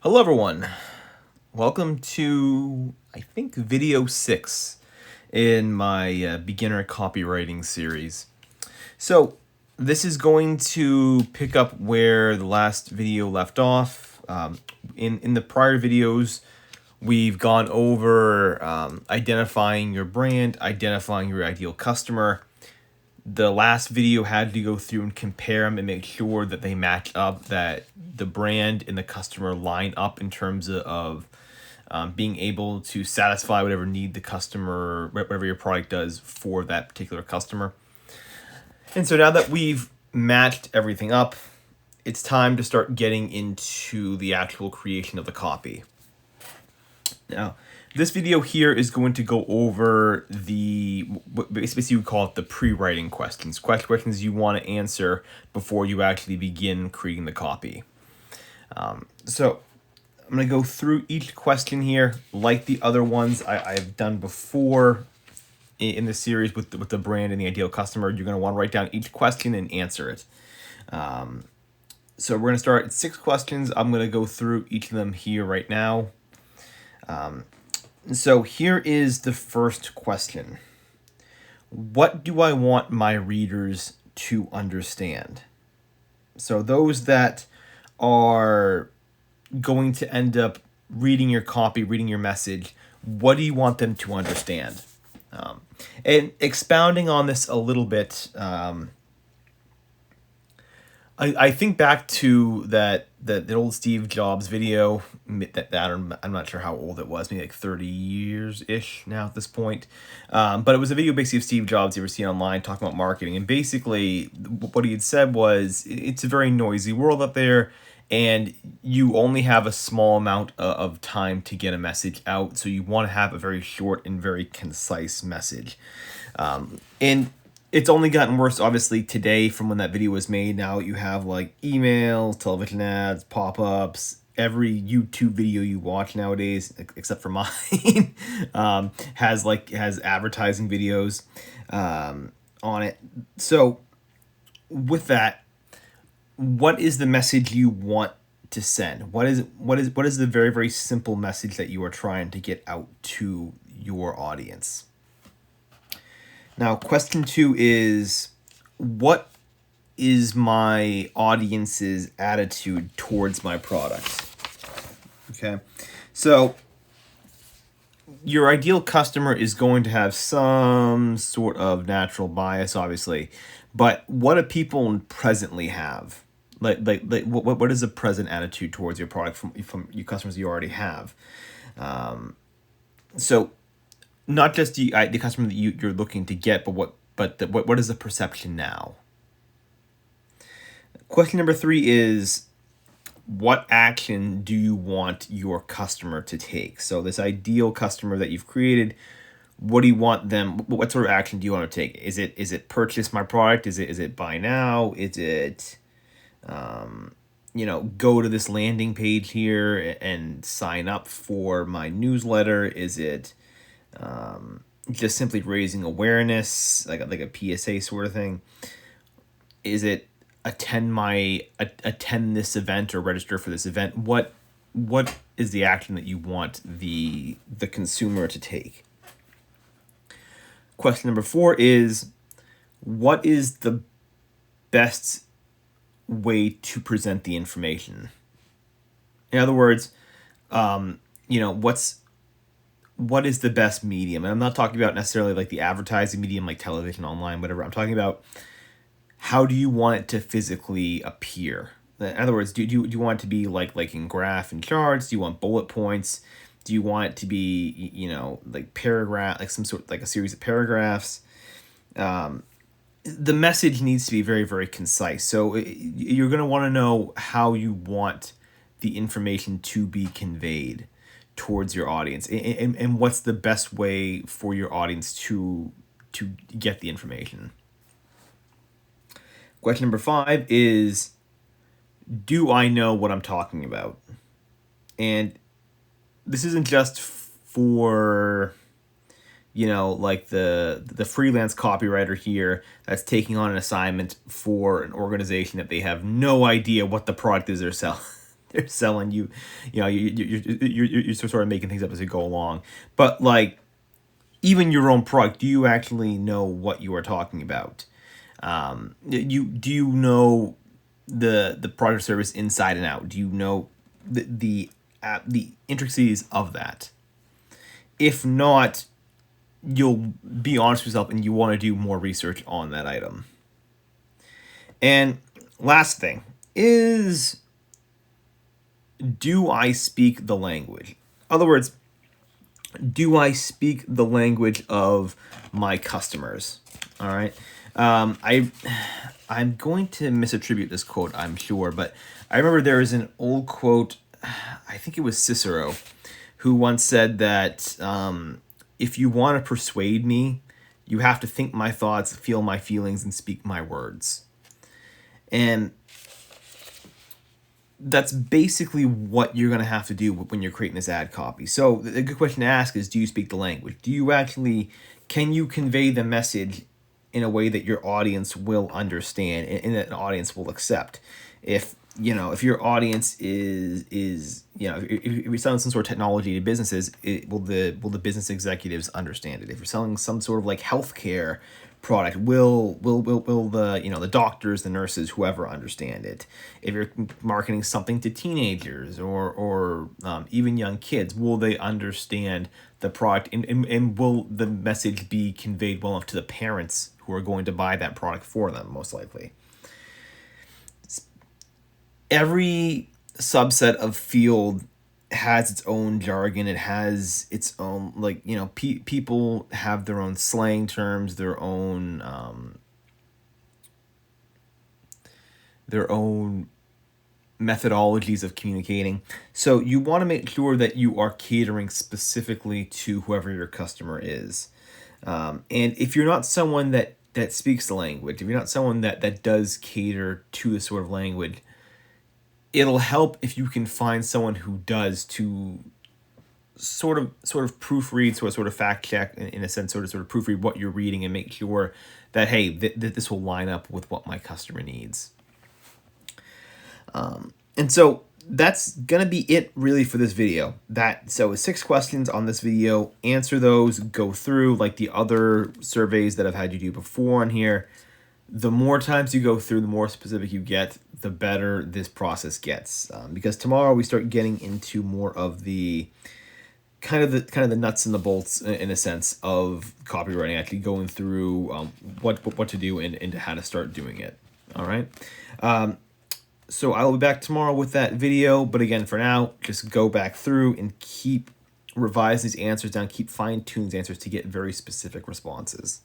Hello everyone, welcome to, I think, video 6 in my beginner copywriting series. So this is going to pick up where the last video left off. In the prior videos, we've gone over identifying your brand, identifying your ideal customer. The last video had to go through and compare them and make sure that they match up, that the brand and the customer line up in terms of being able to satisfy whatever need the customer, whatever your product does for that particular customer. And so now that we've matched everything up, it's time to start getting into the actual creation of the copy. Now, this video here is going to go over basically you would call it the pre-writing questions. Questions you want to answer before you actually begin creating the copy. So I'm going to go through each question here like the other ones I've done before in the series with the brand and the ideal customer. You're going to want to write down each question and answer it. So we're going to start at 6 questions. I'm going to go through each of them here right now. So here is the first question. What do I want my readers to understand? So those that are going to end up reading your copy, reading your message, what do you want them to understand? And expounding on this a little bit, I think back to the old Steve Jobs video. I'm not sure how old it was, maybe like 30 years-ish now at this point. But it was a video basically of Steve Jobs you ever seen online talking about marketing. And basically what he had said was, it's a very noisy world up there, and you only have a small amount of time to get a message out. So you want to have a very short and very concise message. And it's only gotten worse, obviously, today from when that video was made. Now you have like emails, television ads, pop-ups. Every YouTube video you watch nowadays, except for mine, has advertising videos on it. So with that, what is the message you want to send? What is the very, very simple message that you are trying to get out to your audience? Now, question 2 is, what is my audience's attitude towards my product? Okay, so your ideal customer is going to have some sort of natural bias, obviously, but what do people presently have? What is the present attitude towards your product from your customers you already have? So not just the customer that you're looking to get, but what is the perception now? Question number 3 is, what action do you want your customer to take? So this ideal customer that you've created, what do you want them? What sort of action do you want to take? Is it purchase my product? Is it buy now? Is it go to this landing page here and sign up for my newsletter? Is it just simply raising awareness, like a PSA sort of thing? Is it attend this event or register for this event? What is the action that you want the consumer to take? Question number 4 is, what is the best way to present the information? In other words, what is the best medium? And I'm not talking about necessarily like the advertising medium, like television, online, whatever. I'm talking about, how do you want it to physically appear? In other words, do you want it to be like in graph and charts? Do you want bullet points? Do you want it to be, like paragraph, like some sort, like a series of paragraphs? The message needs to be very, very concise. So you're going to want to know how you want the information to be conveyed towards your audience, and what's the best way for your audience to get the information. Question number 5 is, do I know what I'm talking about? And this isn't just for, like the freelance copywriter here that's taking on an assignment for an organization that they have no idea what the product is they're selling. they're selling you, you're sort of making things up as you go along. But like, even your own product, do you actually know what you are talking about? Do you know the product or service inside and out? Do you know the intricacies of that? If not, you'll be honest with yourself and you want to do more research on that item. And last thing is, do I speak the language? In other words, do I speak the language of my customers? All right. I'm going to misattribute this quote, I'm sure, but I remember there is an old quote, I think it was Cicero, who once said that if you want to persuade me, you have to think my thoughts, feel my feelings, and speak my words. And that's basically what you're going to have to do when you're creating this ad copy. So a good question to ask is, do you speak the language? Can you convey the message in a way that your audience will understand and that an audience will accept? If your audience is if you're selling some sort of technology to businesses, will the business executives understand it? If you're selling some sort of like healthcare product, will the doctors, the nurses, whoever understand it? If you're marketing something to teenagers or even young kids, will they understand the product, and will the message be conveyed well enough to the parents who are going to buy that product for them, most likely? Every subset of field has its own jargon. It has its own, people have their own slang terms, their own methodologies of communicating. So you want to make sure that you are catering specifically to whoever your customer is. And if you're not someone that speaks the language, if you're not someone that does cater to the sort of language, it'll help if you can find someone who does, to sort of proofread, sort of fact check, in a sense, sort of proofread what you're reading and make sure that, hey, this will line up with what my customer needs. And so that's gonna be it really for this video. So 6 questions on this video. Answer those, go through like the other surveys that I've had you do before on here. The more times you go through, the more specific you get, the better this process gets. Because tomorrow we start getting into more of the kind of the nuts and the bolts, in a sense, of copywriting, actually going through what to do and how to start doing it. All right. So I will be back tomorrow with that video. But again, for now, just go back through and keep revise these answers down, keep fine-tuning these answers to get very specific responses.